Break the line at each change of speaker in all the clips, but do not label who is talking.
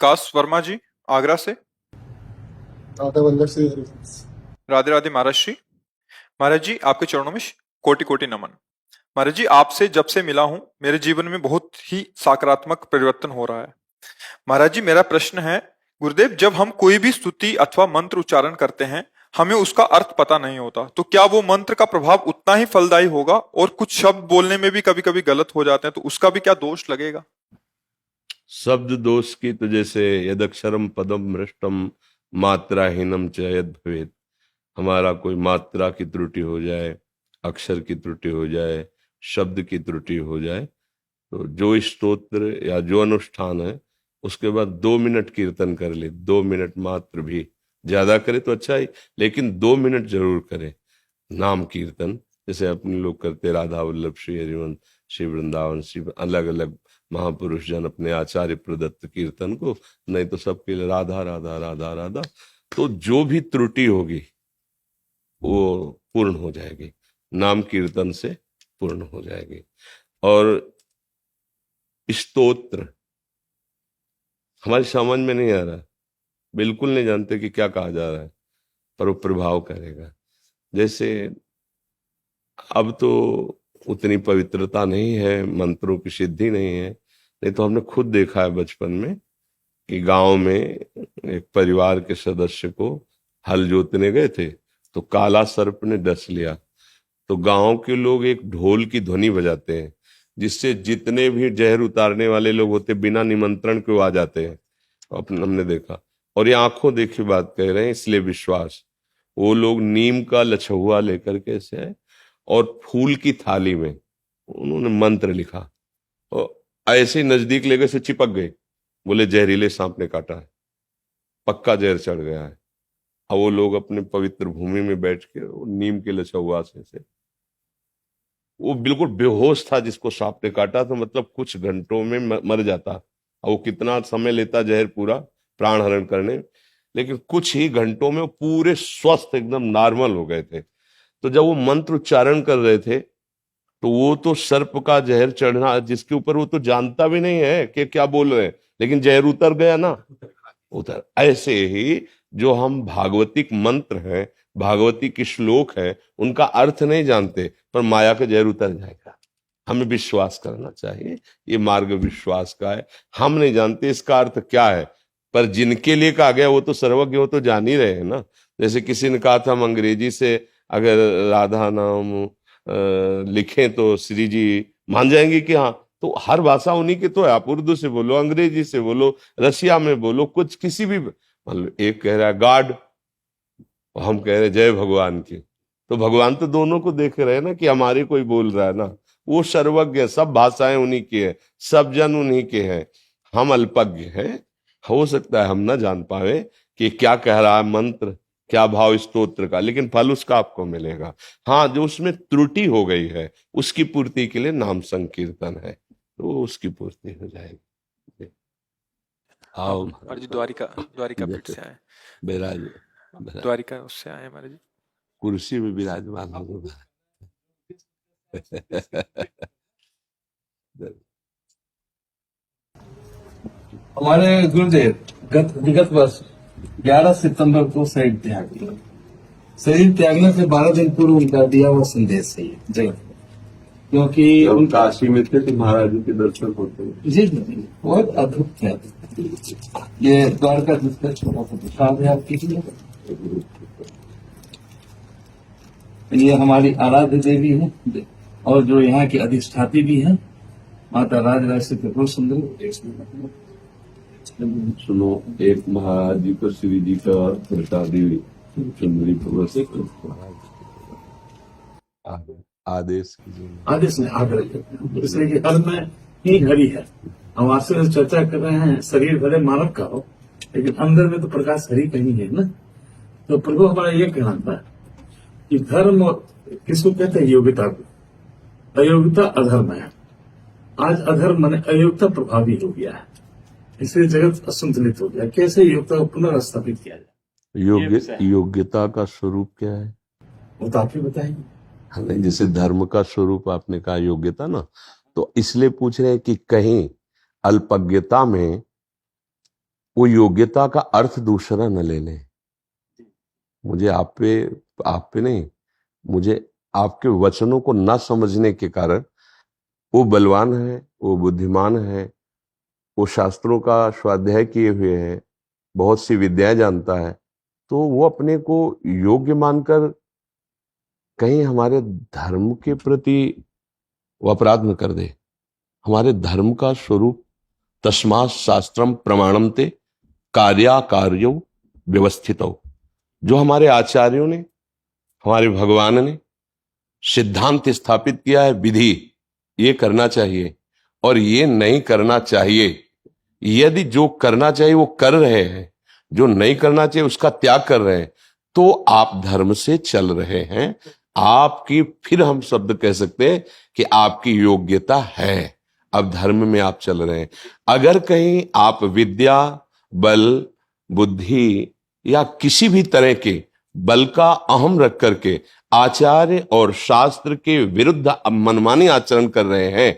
विकास वर्मा जी, आगरा से।
राधा वल्लभ से।
राधे राधे महाराज जी। महाराज जी, आपके चरणों में कोटि कोटि नमन। महाराज जी, आपसे जब से मिला हूं, मेरे जीवन में बहुत ही सकारात्मक परिवर्तन हो रहा है। महाराज जी, मेरा प्रश्न है, गुरुदेव, जब हम कोई भी स्तुति अथवा मंत्र उच्चारण करते हैं, हमें उसका अर्थ पता नहीं होता, तो क्या वो मंत्र का प्रभाव उतना ही फलदायी होगा? और कुछ शब्द बोलने में भी कभी कभी गलत हो जाते हैं, तो उसका भी क्या दोष लगेगा?
शब्द दोष की तो जैसे यदक्षरम पदम भ्रष्टम मात्राहीनम च यद भवेत्, हमारा कोई मात्रा की त्रुटि हो जाए, अक्षर की त्रुटि हो जाए, शब्द की त्रुटि हो जाए, तो जो स्तोत्र या जो अनुष्ठान है उसके बाद 2 मिनट कीर्तन कर ले, 2 मिनट मात्र भी, ज्यादा करे तो अच्छा ही, लेकिन 2 मिनट जरूर करे नाम कीर्तन। जैसे अपने लोग करते राधा वल्लभ श्री हरिवंश श्री वृंदावन श्री, अलग अलग महापुरुष जन अपने आचार्य प्रदत्त कीर्तन को, नहीं तो सबके लिए राधा राधा राधा राधा। तो जो भी त्रुटि होगी वो पूर्ण हो जाएगी, नाम कीर्तन से पूर्ण हो जाएगी। और स्तोत्र हमारी समझ में नहीं आ रहा, बिल्कुल नहीं जानते कि क्या कहा जा रहा है, पर वो प्रभाव करेगा। जैसे अब तो उतनी पवित्रता नहीं है, मंत्रों की सिद्धि नहीं है, नहीं तो हमने खुद देखा है बचपन में कि गांव में एक परिवार के सदस्य को हल जोतने गए थे, तो काला सर्प ने डस लिया। तो गांव के लोग एक ढोल की ध्वनि बजाते हैं, जिससे जितने भी जहर उतारने वाले लोग होते बिना निमंत्रण के आ जाते हैं। हमने देखा, और ये आंखों देखी बात कह रहे हैं, इसलिए विश्वास। वो लोग नीम का लछुआ लेकर के से आए और फूल की थाली में उन्होंने मंत्र लिखा और ऐसे ही नजदीक लेकर से चिपक गए। बोले जहरीले सांप ने काटा है, पक्का जहर चढ़ गया है। अब वो लोग अपने पवित्र भूमि में बैठ के नीम के लछुआ से वो बिल्कुल बेहोश था जिसको सांप ने काटा, तो मतलब कुछ घंटों में मर जाता। और वो कितना समय लेता जहर पूरा प्राण हरण करने, लेकिन कुछ ही घंटों में वो पूरे स्वस्थ एकदम नॉर्मल हो गए थे। तो जब वो मंत्र उच्चारण कर रहे थे, तो वो तो सर्प का जहर चढ़ना जिसके ऊपर वो तो जानता भी नहीं है कि क्या बोल रहे हैं, लेकिन जहर उतर गया ना, उतर। ऐसे ही जो हम भागवतिक मंत्र हैं, भागवती के श्लोक है, उनका अर्थ नहीं जानते, पर माया का जहर उतर जाएगा। हमें विश्वास करना चाहिए, ये मार्ग विश्वास का है। हम नहीं जानते इसका अर्थ क्या है, पर जिनके लिए कहा गया वो तो सर्वज्ञ, वो तो जान ही रहे हैं ना। जैसे किसी ने कहा था हम अंग्रेजी से अगर राधा नाम लिखें तो श्री जी मान जाएंगे कि हाँ, तो हर भाषा उन्हीं की तो है। आप उर्दू से बोलो, अंग्रेजी से बोलो, रसिया में बोलो, कुछ किसी भी, मतलब एक कह रहा है गॉड, हम कह रहे जय भगवान की, तो भगवान तो दोनों को देख रहे हैं ना कि हमारे कोई बोल रहा है ना। वो सर्वज्ञ है, सब भाषाएं उन्हीं की है, सब जन उन्हीं के हैं, हम अल्पज्ञ हैं। हो सकता है हम ना जान पाए कि क्या कह रहा है मंत्र, क्या भाव स्तोत्र का, लेकिन फल उसका आपको मिलेगा। हाँ, जो उसमें त्रुटि हो गई है उसकी पूर्ति के लिए नाम संकीर्तन है, तो उसकी पूर्ति हो जाएगी। आओ
महाराज जी, द्वारिका द्वारिका पीठ से आए।
बिराज,
द्वारिका उससे आए महाराज जी।
कुर्सी में विराजमान हो।
हमारे गुरुदेव विगत वर्ष 11 सितंबर को शरीर त्याग दिया। शरीर त्यागने से 12 दिन पूर्व उनका दिया हुआ संदेश है जगत को, क्योंकि
हम काशी में थे तो महाराज जी के दर्शन होते हैं।
जी बहुत अद्भुत है। ये द्वारका जिसका छोटा सा प्रसाद है आपकी, ये हमारी आराध्य देवी है और जो यहाँ की अधिष्ठात्री भी है, माता राजराजेश्वरी त्रिपुर सुंदरी।
सुनो, एक महाराज जी को श्री जी का प्रसादी सुंदरी आदेश
आदेश ने आग्रह करते हैं, इसलिए कि हर में ही घड़ी है। हम आपसे चर्चा कर रहे हैं, शरीर भले मानव का हो, लेकिन अंदर में तो प्रकाश हरि कहीं है ना। तो प्रभु हमारा ये कहना था कि धर्म किसको कहते हैं? योग्यता को। अयोग्यता अधर्म है। आज अधर्म माने अयोग्यता प्रभावी हो गया है, इसलिए जगत असंतुलित हो गया। कैसे योग्यता को पुनर्स्थापित किया जाए?
योग्यता का स्वरूप क्या है
वो तो आप ही बताएंगे।
हमें। जैसे धर्म का स्वरूप आपने कहा योग्यता ना, तो इसलिए पूछ रहे हैं कि कहीं अल्पज्ञता में वो योग्यता का अर्थ दूसरा न ले लें। मुझे आप पे नहीं, मुझे आपके वचनों को न समझने के कारण वो बलवान है, वो बुद्धिमान है, वो शास्त्रों का स्वाध्याय किए हुए है, बहुत सी विद्याएं जानता है, तो वो अपने को योग्य मानकर कहीं हमारे धर्म के प्रति वो अपराध न कर दे। हमारे धर्म का स्वरूप तस्मात् शास्त्रम प्रमाणम ते कार्याकार्यो व्यवस्थितो, जो हमारे आचार्यों ने, हमारे भगवान ने सिद्धांत स्थापित किया है, विधि, ये करना चाहिए और ये नहीं करना चाहिए। यदि जो करना चाहिए वो कर रहे हैं, जो नहीं करना चाहिए उसका त्याग कर रहे हैं, तो आप धर्म से चल रहे हैं। आपकी, फिर हम शब्द कह सकते हैं कि आपकी योग्यता है, अब धर्म में आप चल रहे हैं। अगर कहीं आप विद्या, बल, बुद्धि या किसी भी तरह के बल का अहम रख करके आचार्य और शास्त्र के विरुद्ध मनमानी आचरण कर रहे हैं,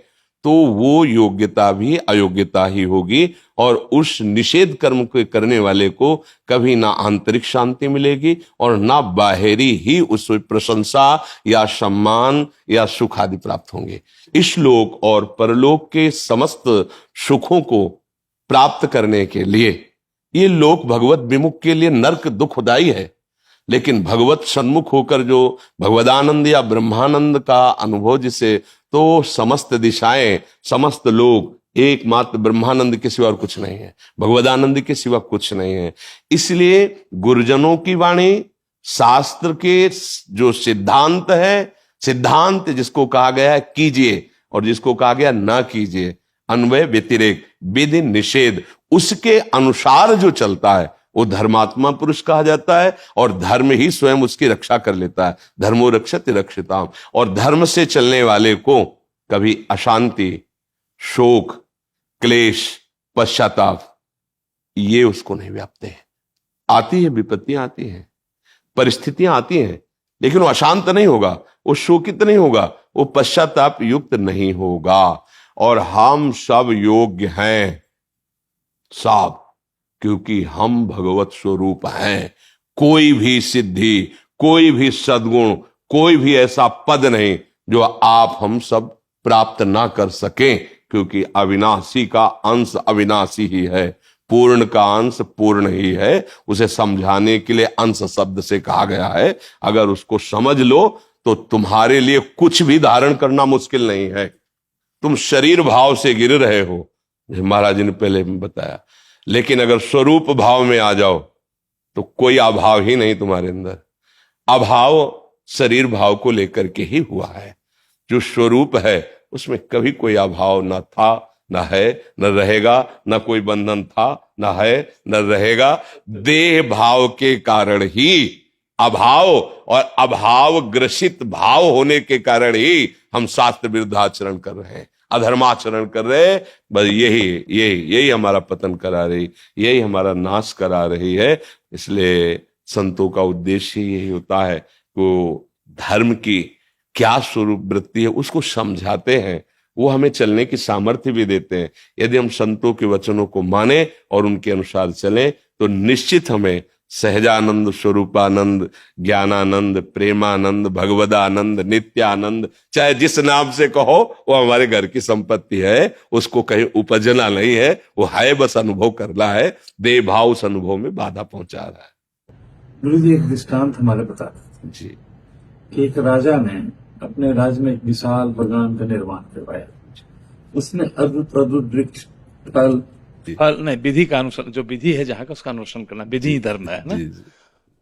तो वो योग्यता भी अयोग्यता ही होगी और उस निषेध कर्म को करने वाले को कभी ना आंतरिक शांति मिलेगी और ना बाहरी ही उस प्रशंसा या सम्मान या सुख आदि प्राप्त होंगे। इस लोक और परलोक के समस्त सुखों को प्राप्त करने के लिए ये लोक भगवत विमुख के लिए नरक दुखदाई है, लेकिन भगवत सन्मुख होकर जो भगवदानंद या ब्रह्मानंद का अनुभव जिसे, तो समस्त दिशाएं, समस्त लोग एकमात्र ब्रह्मानंद के सिवा और कुछ नहीं है, भगवदानंद के सिवा कुछ नहीं है। इसलिए गुरुजनों की वाणी, शास्त्र के जो सिद्धांत है, सिद्धांत जिसको कहा गया है कीजिए और जिसको कहा गया ना कीजिए, अन्वय व्यतिरेक विधि निषेध, उसके अनुसार जो चलता है वो धर्मात्मा पुरुष कहा जाता है और धर्म ही स्वयं उसकी रक्षा कर लेता है। धर्मो रक्षति रक्षिताम। और धर्म से चलने वाले को कभी अशांति, शोक, क्लेश, पश्चाताप ये उसको नहीं व्यापते हैं। आती है, विपत्तियां आती हैं, परिस्थितियां आती हैं, लेकिन वो अशांत नहीं होगा, वो शोकित नहीं होगा, वो पश्चाताप युक्त नहीं होगा। और हम सब योग्य हैं, सब, क्योंकि हम भगवत स्वरूप हैं। कोई भी सिद्धि, कोई भी सद्गुण, कोई भी ऐसा पद नहीं जो आप हम सब प्राप्त ना कर सकें, क्योंकि अविनाशी का अंश अविनाशी ही है, पूर्ण का अंश पूर्ण ही है। उसे समझाने के लिए अंश शब्द से कहा गया है। अगर उसको समझ लो तो तुम्हारे लिए कुछ भी धारण करना मुश्किल नहीं है। तुम शरीर भाव से गिर रहे हो, महाराज जी ने पहले बताया, लेकिन अगर स्वरूप भाव में आ जाओ तो कोई अभाव ही नहीं तुम्हारे अंदर। अभाव शरीर भाव को लेकर के ही हुआ है। जो स्वरूप है उसमें कभी कोई अभाव ना था, ना है, न रहेगा, न कोई बंधन था, न है, न रहेगा। देह भाव के कारण ही अभाव और अभाव ग्रसित भाव होने के कारण ही हम शास्त्र विरुद्ध आचरण कर रहे हैं, अधर्माचरण कर रहे हैं। बस यही हमारा पतन करा रही, यही हमारा नाश करा रही है। इसलिए संतों का उद्देश्य यही होता है, वो धर्म की क्या स्वरूप वृत्ति है उसको समझाते हैं, वो हमें चलने की सामर्थ्य भी देते हैं। यदि हम संतों के वचनों को माने और उनके अनुसार चलें तो निश्चित हमें सहजानंद, स्वरूपानंद, ज्ञानानंद, प्रेमानंद, भगवदानंद, नित्यानंद, चाहे जिस नाम से कहो, वो हमारे घर की संपत्ति है। उसको कहीं उपजना नहीं है, वो है, बस अनुभव करना है। देह भाव उस अनुभव में बाधा पहुंचा रहा है।
गुरु जी एक दृष्टांत हमारे बताते
जी।
कि एक राजा ने अपने राज्य में एक विशाल बगान का निर्माण करवाया। उसने अद्भुत अद्भुत वृक्ष, फल नहीं, विधि का अनुसरण, जो विधि है जहाँ का उसका अनुसरण करना, विधि ही धर्म है ना।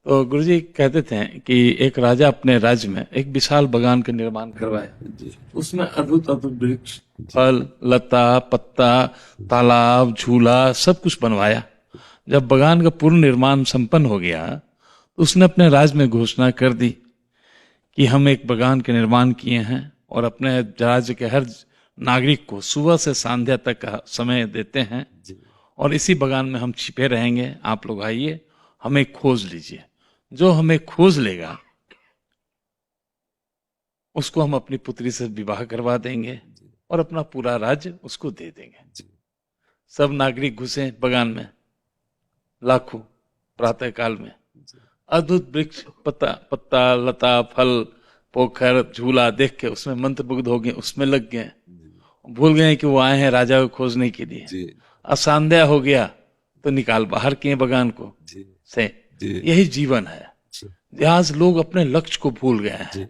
तो गुरु जी कहते थे कि एक राजा अपने राज्य में एक विशाल बगान का निर्माण करवाया। उसमें अद्भुत अद्भुत वृक्ष, फल, लता, पत्ता, तालाब, झूला सब कुछ बनवाया। जब बगान का पूर्ण निर्माण संपन्न हो गया तो उसने अपने राज्य में घोषणा कर दी कि हम एक बगान के निर्माण किए हैं और अपने राज्य के हर नागरिक को सुबह से संध्या तक का समय देते हैं और इसी बगान में हम छिपे रहेंगे। आप लोग आइए, हमें खोज लीजिए, जो हमें खोज लेगा उसको हम अपनी पुत्री से विवाह करवा देंगे और अपना पूरा राज्य उसको दे देंगे। सब नागरिक घुसे बगान में लाखों प्रातः काल में। अद्भुत वृक्ष, पत्ता लता फल पोखर झूला देख के उसमें मंत्रमुग्ध हो गए, उसमें लग गए, भूल गए कि वो आए हैं राजा को खोजने के लिए। असंध्या हो गया तो निकाल बाहर किए बगान को से। यही जीवन है। आज लोग अपने लक्ष्य को भूल गए हैं।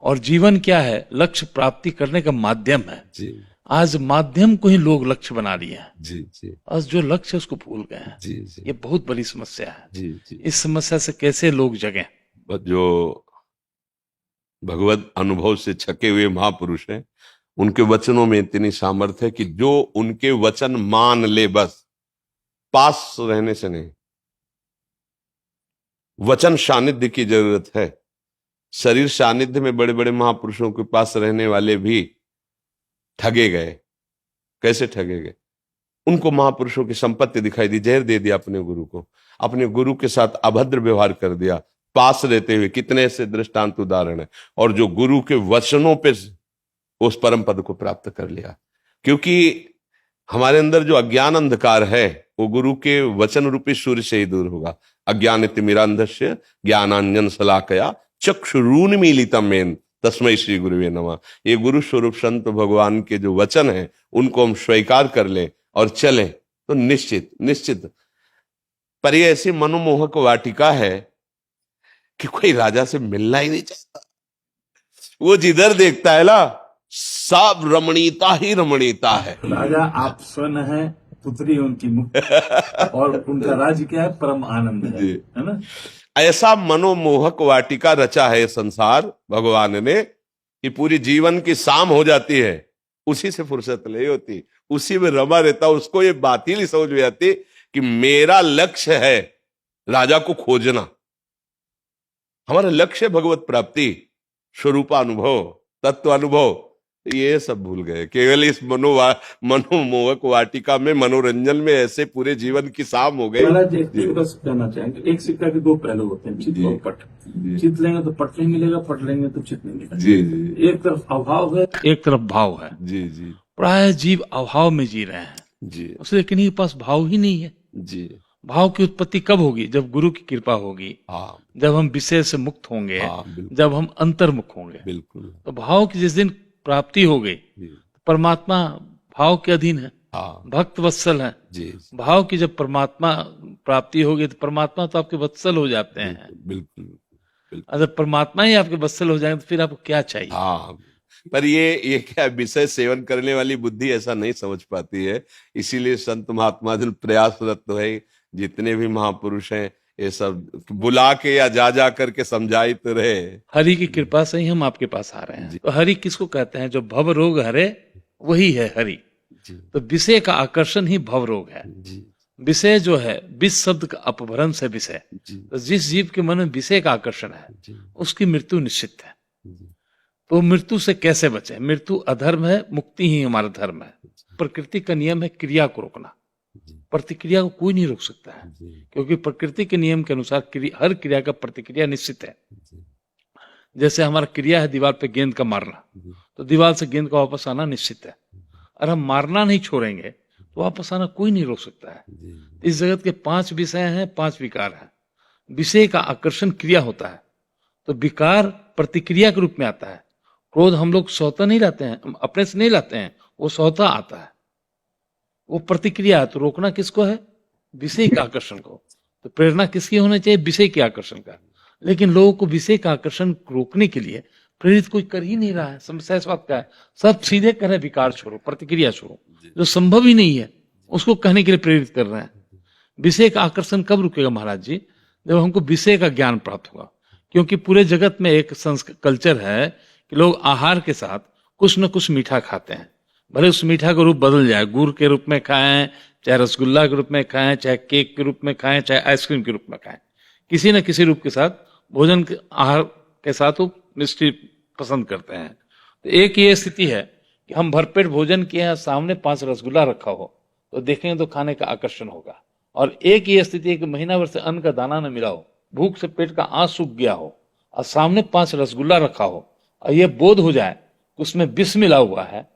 और जीवन क्या है? लक्ष्य प्राप्ति करने का माध्यम है। आज माध्यम को ही लोग लक्ष्य बना लिए हैं। आज जो लक्ष्य है उसको भूल गए हैं। ये बहुत बड़ी समस्या है। इस समस्या से कैसे लोग जगें?
जो भगवत अनुभव से छके हुए महापुरुष हैं, उनके वचनों में इतनी सामर्थ्य है कि जो उनके वचन मान ले, बस पास रहने से नहीं, वचन सानिध्य की जरूरत है। शरीर सानिध्य में बड़े बड़े महापुरुषों के पास रहने वाले भी ठगे गए। कैसे ठगे गए? उनको महापुरुषों की संपत्ति दिखाई दी, जहर दे दिया अपने गुरु को, अपने गुरु के साथ अभद्र व्यवहार कर दिया पास रहते हुए। कितने ऐसे दृष्टांत उदाहरण है। और जो गुरु के वचनों पे उस परम पद को प्राप्त कर लिया। क्योंकि हमारे अंदर जो अज्ञान अंधकार है वो गुरु के वचन रूपी सूर्य से ही दूर होगा। अज्ञान तिमिरांधस्य ज्ञानांजन शलाकया चक्षुरुन्मीलितम मेन तस्मै श्री गुरुवे नमः। ये गुरु स्वरूप संत भगवान के जो वचन हैं उनको हम स्वीकार कर लें और चलें तो निश्चित। पर ये ऐसी मनोमोहक वाटिका है कि कोई राजा से मिलना ही नहीं चाहता। वो जिधर देखता है ना, सब रमणीयता ही रमणीयता है।
राजा आप स्वयं है, पुत्री उनकी मुक्त और उनका राज्य क्या है? परम आनंद है ना।
ऐसा मनोमोहक वाटिका रचा है संसार भगवान ने कि पूरी जीवन की शाम हो जाती है, उसी से फुर्सत नहीं होती, उसी में रमा रहता। उसको ये बात ही नहीं समझ में आती कि मेरा लक्ष्य है राजा को खोजना। हमारा लक्ष्य भगवत प्राप्ति, स्वरूपानुभव, तत्वानुभव। ये सब भूल गए। केवल इस मनोमोहक वाटिका में, मनोरंजन में ऐसे पूरे जीवन की शाम हो गई।
महाराज एक चीज बस कहना चाहेंगे, एक सिक्का के दो पहलू होते हैं, चित और पट। चित लेंगे तो पट नहीं मिलेगा, पट लेंगे तो चित नहीं मिलेगा। एक तरफ अभाव है, एक तरफ भाव है। प्राय जीव अभाव में जी रहे हैं उससे, लेकिन इनके पास भाव ही नहीं है। भाव की उत्पत्ति कब होगी? जब गुरु की कृपा होगी, जब हम विषय से मुक्त होंगे, जब हम अंतर्मुख होंगे। बिल्कुल। तो भाव की जिस दिन प्राप्ति हो गई, परमात्मा भाव के अधीन है, भक्त वत्सल है। भाव की जब परमात्मा प्राप्ति होगी तो परमात्मा तो आपके वत्सल हो जाते हैं। बिल्कुल। अगर परमात्मा ही आपके वत्सल हो जाएंगे तो फिर आपको क्या चाहिए?
पर ये क्या विषय सेवन करने वाली बुद्धि ऐसा नहीं समझ पाती है। इसीलिए संत महात्मा जन प्रयासरत तो है, जितने भी महापुरुष हैं ये सब बुला के या जा करके समझाई तो रहे।
हरि की कृपा से ही हम आपके पास आ रहे हैं। तो हरि किसको कहते हैं? जो भव रोग हरे वही है हरि। तो विषय का आकर्षण ही भव रोग है। विषय जो है, विष शब्द का अपभ्रंश है विषय। तो जिस जीव के मन में विषय का आकर्षण है उसकी मृत्यु निश्चित है। तो मृत्यु से कैसे बचे? मृत्यु अधर्म है, मुक्ति ही हमारा धर्म है। प्रकृति का नियम है क्रिया को रोकना, प्रतिक्रिया को कोई नहीं रोक सकता है। क्योंकि प्रकृति के नियम के अनुसार हर क्रिया का प्रतिक्रिया निश्चित है। जैसे हमारा क्रिया है दीवार पे गेंद का मारना, तो दीवार से गेंद का वापस आना निश्चित है। और हम मारना नहीं छोड़ेंगे तो वापस आना कोई नहीं रोक सकता है। इस जगत के 5 विषय हैं, 5 विकार हैं। विषय का आकर्षण क्रिया होता है, तो विकार प्रतिक्रिया के रूप में आता है। क्रोध हम लोग स्वतः नहीं लाते हैं, अपने से नहीं लाते हैं, वो स्वतः आता है, वो प्रतिक्रिया है। तो रोकना किसको है? विषय का आकर्षण को। तो प्रेरणा किसकी होनी चाहिए? विषय के आकर्षण का। लेकिन लोगों को विषय का आकर्षण रोकने के लिए प्रेरित कोई कर ही नहीं रहा है। समस्या इस बात का है, सब सीधे कह रहे विकार छोड़ो, प्रतिक्रिया छोड़ो, जो संभव ही नहीं है उसको कहने के लिए प्रेरित कर रहे हैं। विषय का आकर्षण कब रुकेगा महाराज जी? जब हमको विषय का ज्ञान प्राप्त होगा। क्योंकि पूरे जगत में एक कल्चर है कि लोग आहार के साथ कुछ न कुछ मीठा खाते हैं। भले उस मीठा का रूप बदल जाए, गुड़ के रूप में खाएं, चाहे रसगुल्ला के रूप में खाएं, चाहे केक के रूप में खाएं, चाहे आइसक्रीम के रूप में खाएं, किसी न किसी रूप के साथ भोजन के आहार के साथ वो मिष्टी पसंद करते हैं। तो एक ये स्थिति है कि हम भरपेट भोजन किए हैं, सामने 5 रसगुल्ला रखा हो तो देखेंगे तो खाने का आकर्षण होगा। और एक ये स्थिति है कि महीना भर से अन्न का दाना न मिला हो, भूख से पेट का आंच सूख गया हो और सामने 5 रसगुल्ला रखा हो और ये बोध हो जाए कि उसमें विष मिला हुआ है।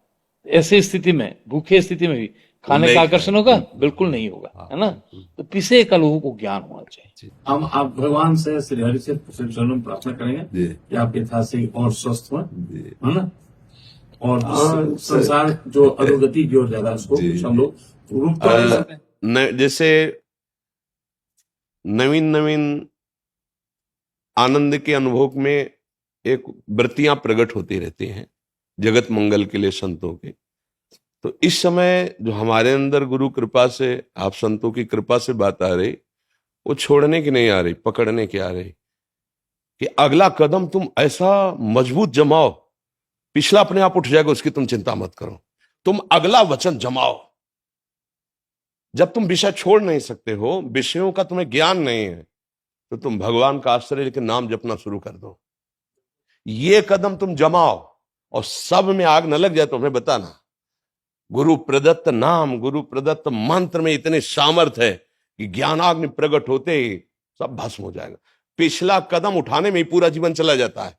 ऐसी स्थिति में, भूखे स्थिति में भी खाने
नहीं
का आकर्षण होगा, बिल्कुल नहीं होगा, है ना। तो पिसे का लोगों को ज्ञान होना चाहिए। हम आप भगवान से श्री हरि से चरणों में प्रार्थना करेंगे
जी।
कि आपके यथाशी और स्वस्थ हो,
जी।
है ना। और
हाँ,
संसार जो अधोगति की ओर जा रहा है उसको
जी,
कुछ हम लोग रूप तो नहीं सकते।
जैसे नवीन नवीन आनंद के अनुभव में एक वृत्तियां प्रकट होती रहती हैं जगत मंगल के लिए संतों के। तो इस समय जो हमारे अंदर गुरु कृपा से, आप संतों की कृपा से बात आ रही, वो छोड़ने की नहीं आ रही, पकड़ने की आ रही कि अगला कदम तुम ऐसा मजबूत जमाओ, पिछला अपने आप उठ जाएगा, उसकी तुम चिंता मत करो, तुम अगला वचन जमाओ। जब तुम विषय छोड़ नहीं सकते हो, विषयों का तुम्हें ज्ञान नहीं है, तो तुम भगवान का आश्रय लेकर नाम जपना शुरू कर दो। ये कदम तुम जमाओ और सब में आग न लग जाए तो हमें बताना। गुरु प्रदत्त नाम, गुरु प्रदत्त मंत्र में इतने सामर्थ्य है कि ज्ञानाग्नि प्रकट होते ही सब भस्म हो जाएगा। पिछला कदम उठाने में ही पूरा जीवन चला जाता है।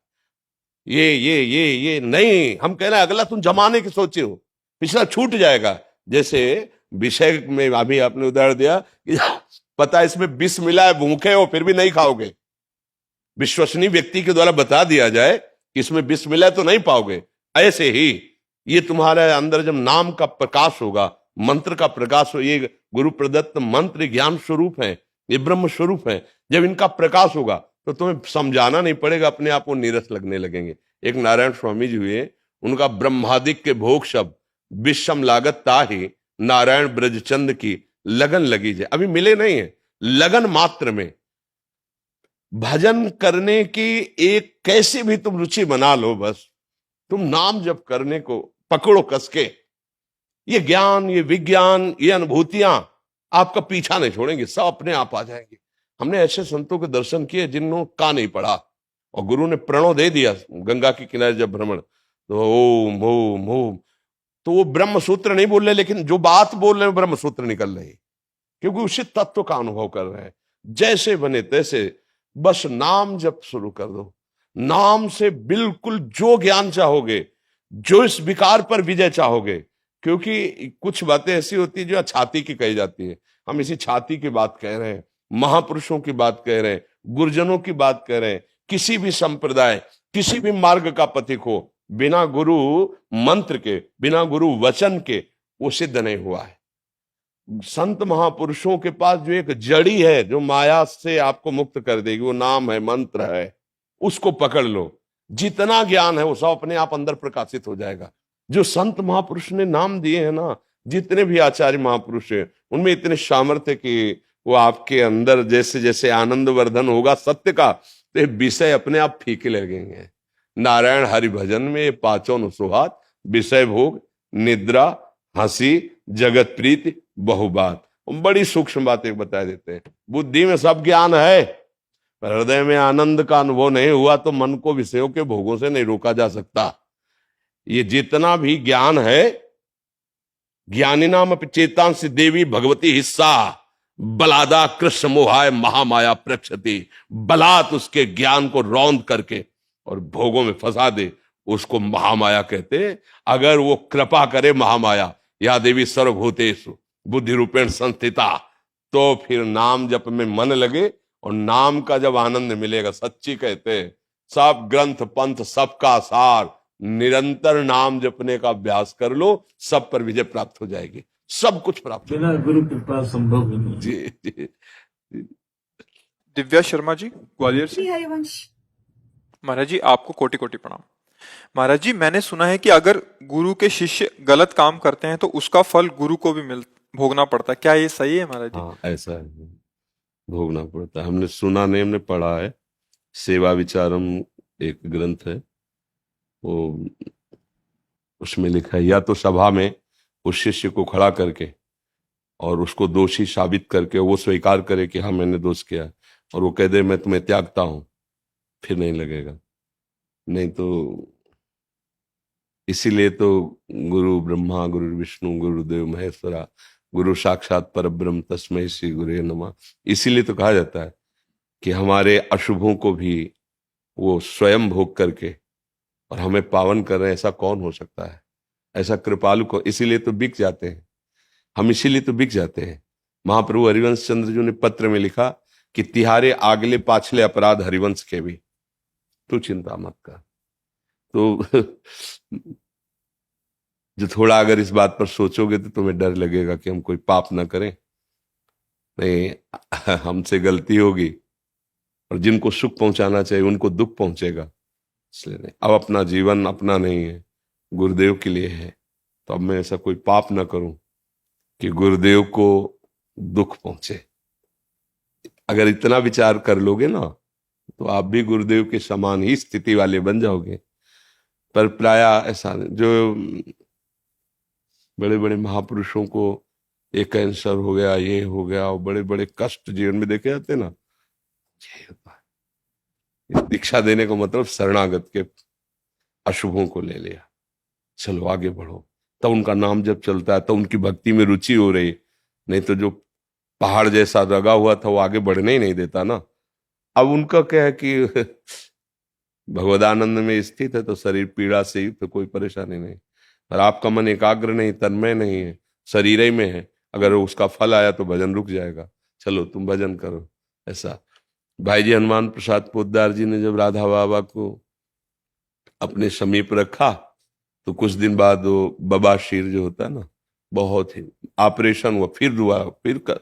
ये नहीं, हम कह रहे हैं अगला तुम जमाने की सोचे हो, पिछला छूट जाएगा। जैसे विषय में अभी आपने उदाहरण दिया कि पता है इसमें विष मिला है, भूखे हो फिर भी नहीं खाओगे, विश्वसनीय व्यक्ति के द्वारा बता दिया जाए कि इसमें विष मिला है तो नहीं पाओगे। ऐसे ही ये तुम्हारे अंदर जब नाम का प्रकाश होगा, मंत्र का प्रकाश हो, ये गुरु प्रदत्त मंत्र ज्ञान स्वरूप है, ये ब्रह्म स्वरूप है, जब इनका प्रकाश होगा तो तुम्हें समझाना नहीं पड़ेगा, अपने आप वो नीरस लगने लगेंगे। एक नारायण स्वामी जी हुए, उनका ब्रह्मादिक के भोग शब्द विषम लागत ताहि नारायण ब्रजचंद की लगन लगी जाए। अभी मिले नहीं है, लगन मात्र में भजन करने की एक कैसी भी तुम रुचि बना लो, बस तुम नाम जप करने को पकड़ो कसके। ये ज्ञान, ये विज्ञान, ये अनुभूतियां आपका पीछा नहीं छोड़ेंगे, सब अपने आप आ जाएंगे। हमने ऐसे संतों के दर्शन किए जिन्होंने का नहीं पढ़ा और गुरु ने प्रणव दे दिया गंगा के किनारे जब भ्रमण, तो ओम ओम ओम, तो वो ब्रह्म सूत्र नहीं बोल रहे, लेकिन जो बात बोल रहे हैं ब्रह्म सूत्र निकल रही, क्योंकि उसी तत्व का अनुभव कर रहे हैं। जैसे बने तैसे बस नाम जप शुरू कर दो। नाम से बिल्कुल जो ज्ञान चाहोगे, जो इस विकार पर विजय चाहोगे, क्योंकि कुछ बातें ऐसी होती है जो छाती की कही जाती है। हम इसी छाती की बात कह रहे हैं, महापुरुषों की बात कह रहे हैं, गुरुजनों की बात कह रहे हैं। किसी भी संप्रदाय, किसी भी मार्ग का पथिक हो, बिना गुरु मंत्र के, बिना गुरु वचन के वो सिद्ध नहीं हुआ है। संत महापुरुषों के पास जो एक जड़ी है जो माया से आपको मुक्त कर देगी, वो नाम है, मंत्र है, उसको पकड़ लो। जितना ज्ञान है वो सब अपने आप अंदर प्रकाशित हो जाएगा। जो संत महापुरुष ने नाम दिए हैं ना, जितने भी आचार्य महापुरुष हैं, उनमें इतने सामर्थ्य कि वो आपके अंदर जैसे जैसे आनंद वर्धन होगा सत्य का, तो ये विषय अपने आप फीके लगेंगे। नारायण हरि भजन में ये पांचों अनुसुहात, विषय भोग, निद्रा, हंसी, जगत प्रीति, बहुबात, बड़ी सूक्ष्म बातें बता देते हैं। बुद्धि में सब ज्ञान है, पर हृदय में आनंद का अनुभव नहीं हुआ तो मन को विषयों के भोगों से नहीं रोका जा सकता। ये जितना भी ज्ञान है, ज्ञानी नाम चेतांसी देवी भगवती हिस्सा बलादा कृष्ण मोहाय महामाया प्रक्षति। बलात् उसके ज्ञान को रौंद करके और भोगों में फंसा दे, उसको महामाया कहते। अगर वो कृपा करे महामाया, या देवी सर्वभूतेषु बुद्धि रूपेण संस्थिता, तो फिर नाम जप में मन लगे और नाम का जब आनंद मिलेगा, सच्ची कहते हैं सब ग्रंथ पंथ सबका सार, निरंतर नाम जपने का अभ्यास कर लो, सब पर विजय प्राप्त हो जाएगी, सब कुछ प्राप्त हो
बिना गुरु कृपा संभव ही नहीं।
जी जी।
दिव्या शर्मा जी ग्वालियर से।
श्री हरिवंश।
महाराज जी आपको कोटि कोटि प्रणाम। महाराज जी मैंने सुना है कि अगर गुरु के शिष्य गलत काम करते हैं तो उसका फल गुरु को भी भोगना पड़ता है, क्या ये सही है महाराज जी?
हाँ, ऐसा है, भोगना पड़ता है। हमने सुना नहीं, हमने पढ़ा है। सेवा विचारम एक ग्रंथ है, वो उसमें लिखा है, या तो सभा में उस शिष्य को खड़ा करके और उसको दोषी साबित करके वो स्वीकार करे कि हाँ मैंने दोष किया, और वो कह दे मैं तुम्हें त्यागता हूं, फिर नहीं लगेगा। नहीं तो इसीलिए तो गुरु ब्रह्मा गुरु विष्णु गुरुदेव महेश्वरा गुरु साक्षात परब्रह्म तस्मै श्री गुरुवे नमः, इसीलिए तो कहा जाता है कि हमारे अशुभों को भी वो स्वयं भोग करके और हमें पावन कर रहे हैं। ऐसा कौन हो सकता है, ऐसा कृपालु को, इसीलिए तो बिक जाते हैं। हम इसीलिए तो बिक जाते हैं। महाप्रभु हरिवंश चंद्र जी ने पत्र में लिखा कि तिहारे आगले पाछले अपराध हरिवंश के भी, तू चिंता मत कर। तो जो थोड़ा अगर इस बात पर सोचोगे तो तुम्हें डर लगेगा कि हम कोई पाप ना करें, नहीं हमसे गलती होगी और जिनको सुख पहुंचाना चाहिए उनको दुख पहुंचेगा। इसलिए नहीं, अब अपना जीवन अपना नहीं है, गुरुदेव के लिए है। तो अब मैं ऐसा कोई पाप ना करूं कि गुरुदेव को दुख पहुंचे। अगर इतना विचार कर लोगे ना तो आप भी गुरुदेव के समान ही स्थिति वाले बन जाओगे। पर प्राय ऐसा नहीं, जो बड़े बड़े महापुरुषों को एक कैंसर हो गया, ये हो गया, और बड़े बड़े कष्ट जीवन में देखे जाते ना, यही होता है। दीक्षा देने का मतलब शरणागत के अशुभों को ले लिया, चलो आगे बढ़ो। तब उनका नाम जब चलता है तो उनकी भक्ति में रुचि हो रही, नहीं तो जो पहाड़ जैसा लगा हुआ था वो आगे बढ़ने ही नहीं देता ना। अब उनका क्या है कि भगवदानंद में स्थित है तो शरीर पीड़ा से ही तो कोई परेशानी नहीं, पर आपका मन एकाग्र नहीं, तन्मय नहीं है, शरीर ही में है। अगर उसका फल आया तो भजन रुक जाएगा, चलो तुम भजन करो। ऐसा भाई जी हनुमान प्रसाद पोद्दार जी ने जब राधा बाबा को अपने समीप रखा तो कुछ दिन बाद वो बबाशीर जो होता है ना, बहुत ही ऑपरेशन हुआ, फिर हुआ, फिर कर।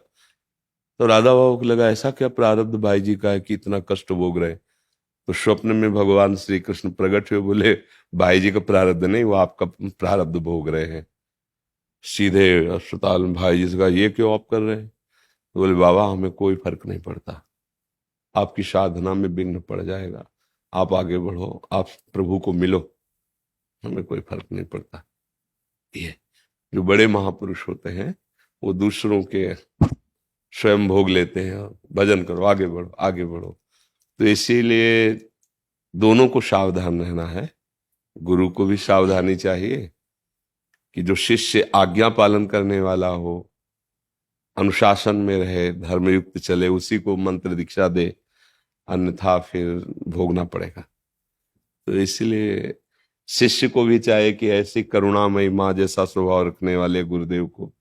तो राधा बाबा को लगा ऐसा क्या प्रारब्ध भाई जी का है कि इतना कष्ट भोग रहे। तो स्वप्न में भगवान श्री कृष्ण प्रकट हुए, बोले भाई जी का प्रारब्ध नहीं, वो आपका प्रारब्ध भोग रहे हैं। सीधे अस्पताल में भाई जी से कहा ये क्यों आप कर रहे हैं? तो बोले बाबा हमें कोई फर्क नहीं पड़ता, आपकी साधना में विघ्न पड़ जाएगा, आप आगे बढ़ो, आप प्रभु को मिलो, हमें कोई फर्क नहीं पड़ता। ये जो बड़े महापुरुष होते हैं वो दूसरों के स्वयं भोग लेते हैं, भजन करो, आगे बढ़ो, आगे बढ़ो। तो इसीलिए दोनों को सावधान रहना है। गुरु को भी सावधानी चाहिए कि जो शिष्य आज्ञा पालन करने वाला हो, अनुशासन में रहे, धर्मयुक्त चले, उसी को मंत्र दीक्षा दे, अन्यथा फिर भोगना पड़ेगा। तो इसलिए शिष्य को भी चाहे कि ऐसी करुणामयी माँ जैसा स्वभाव रखने वाले गुरुदेव को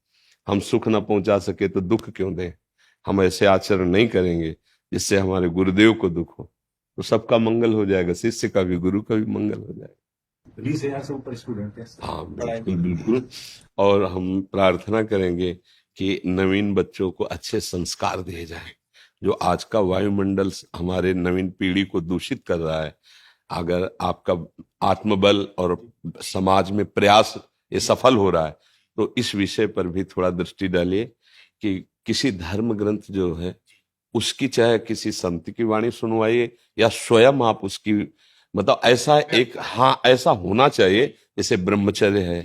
हम सुख न पहुंचा सके तो दुख क्यों दें। हम ऐसे आचरण नहीं करेंगे जिससे हमारे गुरुदेव को दुख हो, तो सबका मंगल हो जाएगा, शिष्य का भी गुरु का भी मंगल हो जाएगा।
20,000 से ऊपर स्टूडेंट है।
हाँ बिल्कुल बिल्कुल। और हम प्रार्थना करेंगे कि नवीन बच्चों को अच्छे संस्कार दिए जाएं। जो आज का वायुमंडल हमारे नवीन पीढ़ी को दूषित कर रहा है, अगर आपका आत्मबल और समाज में प्रयास ये सफल हो रहा है तो इस विषय पर भी थोड़ा दृष्टि डालिए कि किसी धर्म ग्रंथ जो है उसकी चाहे किसी संत की वाणी सुनवाइए या स्वयं आप उसकी, मतलब ऐसा एक, हाँ ऐसा होना चाहिए जैसे ब्रह्मचर्य है,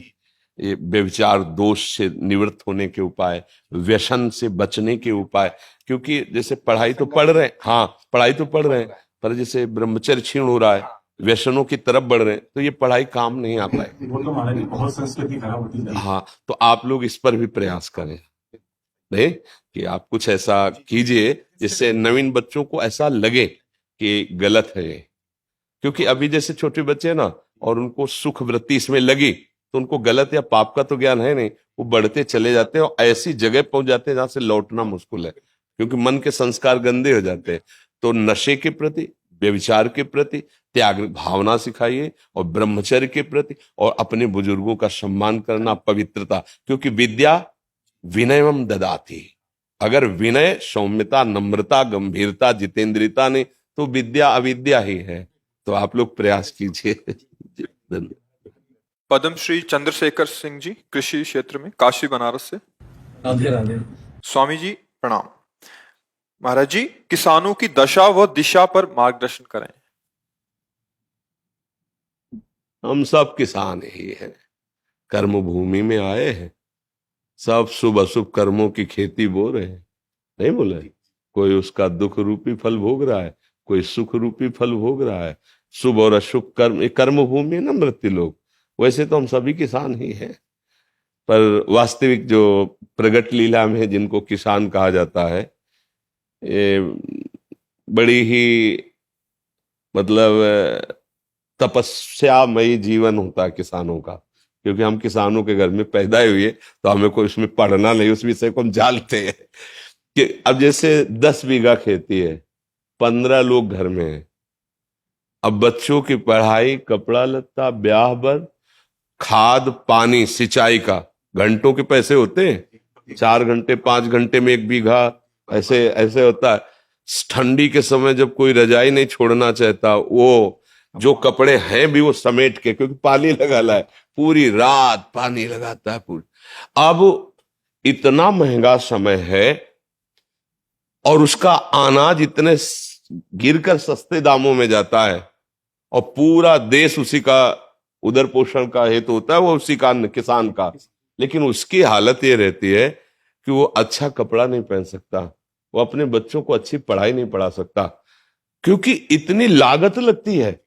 ये व्यभिचार दोष से निवृत्त होने के उपाय, व्यसन से बचने के उपाय। क्योंकि जैसे पढ़ाई तो पढ़ रहे हैं, हाँ पढ़ाई तो पढ़ रहे हैं, पर जैसे ब्रह्मचर्य क्षीण हो रहा है, व्यसनों की तरफ बढ़ रहे हैं, तो ये पढ़ाई काम नहीं आ पाए।
वो तो महाराज बहुत संस्कृति खराब होती है।
हाँ तो आप लोग इस पर भी प्रयास करें, नहीं कि आप कुछ ऐसा कीजिए जिससे नवीन बच्चों को ऐसा लगे कि गलत है ये। क्योंकि अभी जैसे छोटे बच्चे हैं ना और उनको सुख वृत्ति इसमें लगी तो उनको गलत या पाप का तो ज्ञान है नहीं, वो बढ़ते चले जाते हैं और ऐसी जगह पहुंच जाते हैं जहां से लौटना मुश्किल है, क्योंकि मन के संस्कार गंदे हो जाते हैं। तो नशे के प्रति, व्यभिचार के प्रति त्याग भावना सिखाइए और ब्रह्मचर्य के प्रति और अपने बुजुर्गों का सम्मान करना, पवित्रता, क्योंकि विद्या विनयम ददाती। अगर विनय, सौम्यता, नम्रता, गंभीरता, जितेंद्रियता नहीं तो विद्या अविद्या ही है। तो आप लोग प्रयास कीजिए।
पद्म श्री चंद्रशेखर सिंह जी, कृषि क्षेत्र में, काशी बनारस से।
राधे राधे।
स्वामी जी प्रणाम। महाराज जी, किसानों की दशा व दिशा पर मार्गदर्शन करें।
हम सब किसान ही हैं, कर्म भूमि में आए हैं, सब शुभ अशुभ कर्मों की खेती बो रहे हैं, नहीं बोले? कोई उसका दुख रूपी फल भोग रहा है, कोई सुख रूपी फल भोग रहा है। शुभ और अशुभ कर्म, कर्म भूमि ना मृत्यु लोग। वैसे तो हम सभी किसान ही हैं, पर वास्तविक जो प्रगट लीला में जिनको किसान कहा जाता है, ये बड़ी ही मतलब तपस्यामयी जीवन होता है किसानों का। क्योंकि हम किसानों के घर में पैदा हुए, तो हमें कोई उसमें पढ़ना नहीं, उस विषय को हम जानते हैं कि अब जैसे 10 बीघा खेती है, 15 लोग घर में हैं, अब बच्चों की पढ़ाई, कपड़ा लत्ता, ब्याह बर, खाद पानी, सिंचाई का घंटों के पैसे होते हैं, 4 घंटे 5 घंटे में 1 बीघा, ऐसे ऐसे होता है। ठंडी के समय जब कोई रजाई नहीं छोड़ना चाहता, वो जो कपड़े हैं भी वो समेट के, क्योंकि पानी लगा है, पूरी रात पानी लगाता है पूरी। अब इतना महंगा समय है और उसका अनाज इतने गिरकर सस्ते दामों में जाता है, और पूरा देश उसी का उदर पोषण का हेतु होता है, वो उसी का किसान का। लेकिन उसकी हालत ये रहती है कि वो अच्छा कपड़ा नहीं पहन सकता, वो अपने बच्चों को अच्छी पढ़ाई नहीं पढ़ा सकता, क्योंकि इतनी लागत लगती है,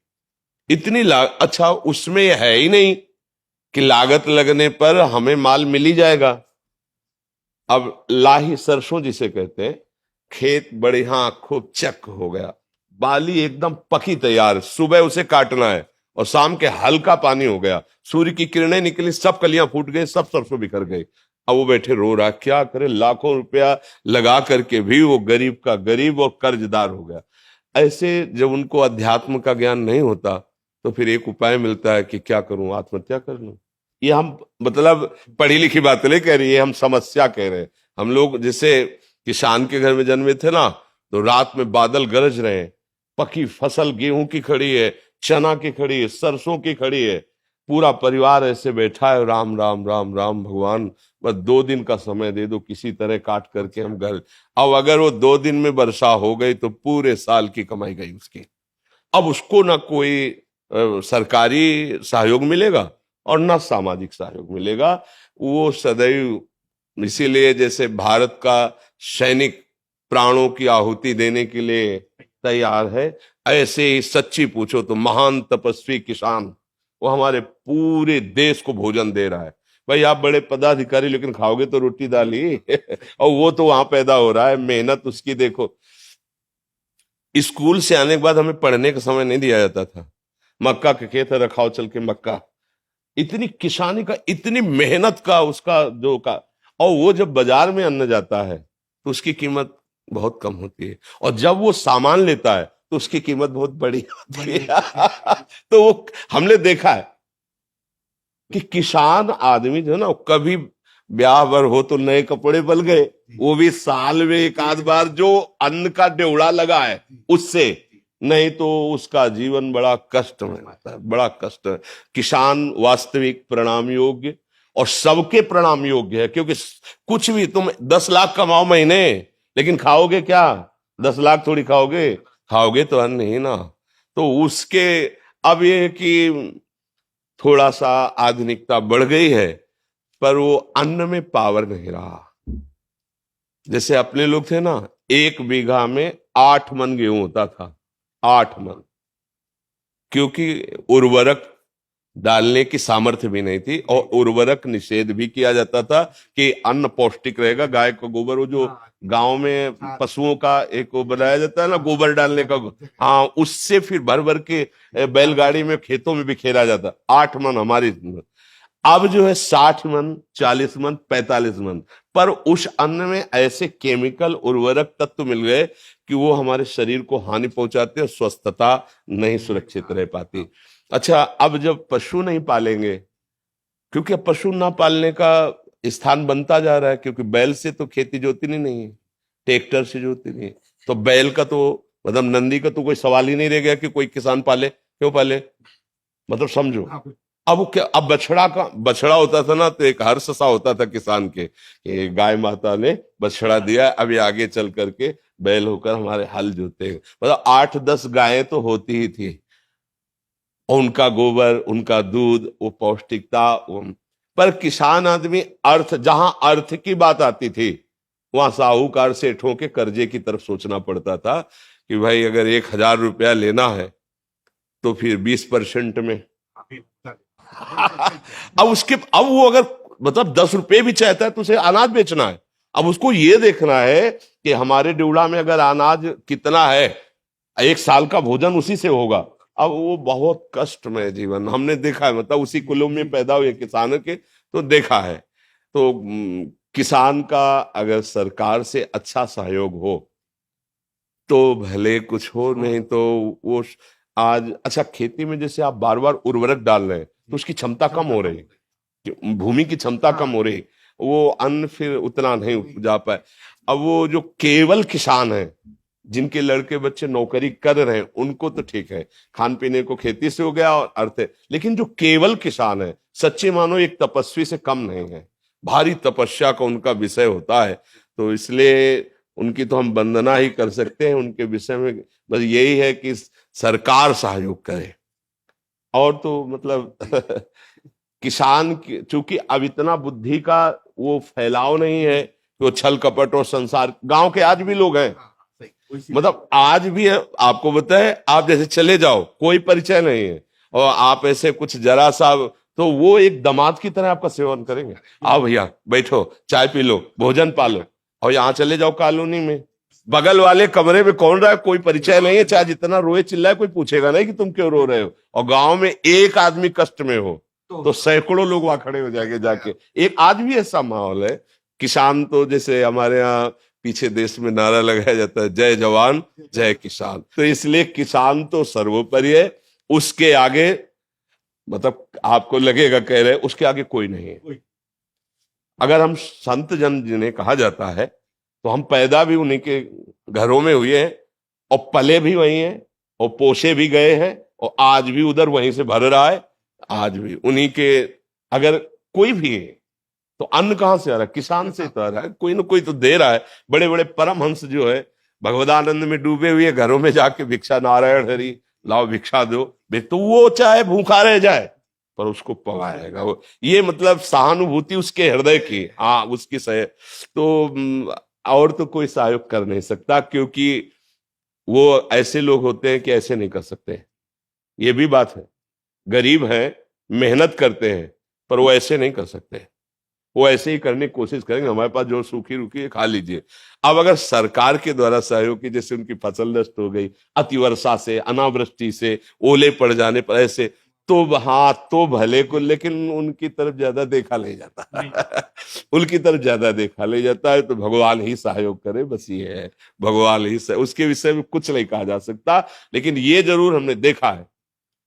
अच्छा उसमें यह है ही नहीं कि लागत लगने पर हमें माल मिल ही जाएगा। अब लाही सरसों जिसे कहते हैं, खेत बढ़िया खूब चक हो गया, बाली एकदम पकी तैयार, सुबह उसे काटना है और शाम के हल्का पानी हो गया, सूर्य की किरणें निकली, सब कलियां फूट गई, सब सरसों बिखर गई। अब वो बैठे रो रहा, क्या करे, लाखों रुपया लगा करके भी वो गरीब का गरीब और कर्जदार हो गया। ऐसे जब उनको अध्यात्म का ज्ञान नहीं होता तो फिर एक उपाय मिलता है कि क्या करूं, आत्महत्या कर लूं। ये हम मतलब पढ़ी लिखी बात नहीं कह रही है, हम समस्या कह रहे हैं। हम लोग जैसे किसान के घर में जन्मे थे ना, तो रात में बादल गरज रहे हैं, पकी फसल गेहूं की खड़ी है, चना की खड़ी है, सरसों की खड़ी है, पूरा परिवार ऐसे बैठा है, राम राम राम राम भगवान, बस 2 दिन का समय दे दो, किसी तरह काट करके हम घर। अब अगर वो 2 दिन में वर्षा हो गई तो पूरे साल की कमाई गई उसकी। अब उसको ना कोई सरकारी सहयोग मिलेगा और ना सामाजिक सहयोग मिलेगा। वो सदैव, इसीलिए जैसे भारत का सैनिक प्राणों की आहुति देने के लिए तैयार है, ऐसे ही सच्ची पूछो तो महान तपस्वी किसान, वो हमारे पूरे देश को भोजन दे रहा है। भाई आप बड़े पदाधिकारी, लेकिन खाओगे तो रोटी दाल ही और वो तो वहां पैदा हो रहा है, मेहनत उसकी देखो। स्कूल से आने के बाद हमें पढ़ने का समय नहीं दिया जाता था, मक्का के खेत है, रखाओ चल के मक्का। इतनी किसानी का, इतनी मेहनत का उसका जो का, और वो जब बाजार में अन्न जाता है तो उसकी कीमत बहुत कम होती है, और जब वो सामान लेता है तो उसकी कीमत बहुत बड़ी होती है। तो वो हमने देखा है कि किसान आदमी जो है ना, कभी ब्याह बर हो तो नए कपड़े बल गए, वो भी साल में एक आध बार जो अन्न का ड्योढ़ा लगा है उससे, नहीं तो उसका जीवन बड़ा कष्ट में रहता है, बड़ा कष्ट है। किसान वास्तविक प्रणाम योग्य और सबके प्रणाम योग्य है, क्योंकि कुछ भी तुम 10 लाख कमाओ महीने, लेकिन खाओगे क्या? 10 लाख थोड़ी खाओगे, खाओगे तो अन्न ही ना। तो उसके अब ये कि थोड़ा सा आधुनिकता बढ़ गई है, पर वो अन्न में पावर नहीं रहा। जैसे अपने लोग थे ना, 1 बीघा में 8 मन गेहूं होता था, 8 मन, क्योंकि उर्वरक डालने की सामर्थ्य भी नहीं थी और उर्वरक निषेध भी किया जाता था कि अन्न पौष्टिक रहेगा। गाय का गोबर, वो जो गांव में पशुओं का एक वो बनाया जाता है ना, गोबर डालने का, हाँ, उससे फिर भर भर के बैलगाड़ी में खेतों में बिखेरा जाता। 8 मन हमारी, अब जो है 60 मन, 40 मन, 45 मन, पर उस अन्न में ऐसे केमिकल उर्वरक तत्व मिल गए कि वो हमारे शरीर को हानि पहुंचाते हैं, स्वस्थता नहीं सुरक्षित रह पाती। अच्छा, अब जब पशु नहीं पालेंगे, क्योंकि अब पशु ना पालने का स्थान बनता जा रहा है, क्योंकि बैल से तो खेती जोती नहीं है, ट्रैक्टर से जोती नहीं है, तो बैल का तो मतलब नंदी का तो कोई सवाल ही नहीं रह गया कि कोई किसान पाले। क्यों पाले, मतलब समझो। अब क्या, अब बछड़ा होता था ना, तो एक हर्ष सा होता था किसान के, गाय माता ने बछड़ा दिया, अभी आगे चल करके बैल होकर हमारे हल जोते। मतलब 8-10 गायें तो होती ही थी, उनका गोबर, उनका दूध, वो पौष्टिकता। पर किसान आदमी अर्थ, जहां अर्थ की बात आती थी वहां साहूकार सेठों के कर्जे की तरफ सोचना पड़ता था कि भाई अगर 1000 रुपया लेना है तो फिर 20% में अब वो अगर मतलब 10 रुपए भी चाहता है तो उसे अनाज बेचना है। अब उसको ये देखना है कि हमारे ड्योढ़ा में अगर अनाज कितना है, 1 साल का भोजन उसी से होगा, अब वो बहुत कष्टमय जीवन हमने देखा है, मतलब उसी कुलों में पैदा हुए किसानों के, तो देखा है। तो किसान का अगर सरकार से अच्छा सहयोग हो तो भले कुछ हो, नहीं तो वो आज अच्छा खेती में जैसे आप बार बार उर्वरक डाल रहे हैं तो उसकी क्षमता कम हो रही है, भूमि की क्षमता कम हो रही, वो अन्न फिर उतना नहीं उपजा पाए। अब वो जो केवल किसान है जिनके लड़के बच्चे नौकरी कर रहे हैं उनको तो ठीक है, खान पीने को खेती से हो गया और अर्थ है, लेकिन जो केवल किसान है सच्चे मानो एक तपस्वी से कम नहीं है, भारी तपस्या का उनका विषय होता है। तो इसलिए उनकी तो हम वंदना ही कर सकते हैं, उनके विषय में बस यही है कि सरकार सहयोग करे। और तो मतलब किसान चूंकि अब इतना बुद्धि का वो फैलाव नहीं है कि वो छल कपट और संसार, गांव के आज भी लोग हैं, मतलब आज भी है, आपको बताए आप जैसे चले जाओ कोई परिचय नहीं है और आप ऐसे कुछ जरा सा तो वो एक दामाद की तरह आपका सेवन करेंगे, आओ भैया बैठो चाय पी लो भोजन पालो। और यहाँ चले जाओ कॉलोनी में बगल वाले कमरे में कौन रहा है, कोई परिचय नहीं है, चाहे जितना रोए चिल्लाए कोई पूछेगा नहीं कि तुम क्यों रो रहे हो। और गांव में एक आदमी कष्ट में हो तो सैकड़ों लोग वहां खड़े हो जाएंगे जाके। एक आज भी ऐसा माहौल है। किसान तो जैसे हमारे यहाँ पीछे देश में नारा लगाया जाता है, जय जवान जय किसान, तो इसलिए किसान तो सर्वोपरि है, उसके आगे मतलब आपको लगेगा कह रहे उसके आगे कोई नहीं है। अगर हम संत जन जिन्हें कहा जाता है तो हम पैदा भी उन्हीं के घरों में हुए हैं और पले भी वहीं हैं और पोसे भी गए हैं और आज भी उधर वहीं से भर रहा है, आज भी उन्हीं के। अगर कोई भी है तो अन्न कहां से आ रहा है, किसान से तो आ रहा है, कोई ना कोई तो दे रहा है। बड़े बड़े परमहंस जो है भगवदानंद में डूबे हुए घरों में जाके भिक्षा नारायण हरि लाओ भिक्षा दो, तो वो चाहे भूखा रह जाए पर उसको पवाएगा वो, ये मतलब सहानुभूति उसके हृदय की, हाँ उसकी सह। तो और तो कोई सहयोग कर नहीं सकता क्योंकि वो ऐसे लोग होते हैं कि ऐसे नहीं कर सकते, ये भी बात है। गरीब हैं मेहनत करते हैं पर वो ऐसे नहीं कर सकते, वो ऐसे ही करने की कोशिश करेंगे हमारे पास जो सूखी रुकी है खा लीजिए। अब अगर सरकार के द्वारा सहयोग की, जैसे उनकी फसल नष्ट हो गई अतिवर्षा से अनावृष्टि से ओले पड़ जाने पर ऐसे, तो हाँ तो भले को, लेकिन उनकी तरफ ज्यादा देखा नहीं जाता उनकी तरफ ज्यादा देखा नहीं जाता है। तो भगवान ही सहयोग करे, बस ये है, भगवान ही उसके विषय में कुछ नहीं कहा जा सकता। लेकिन ये जरूर हमने देखा है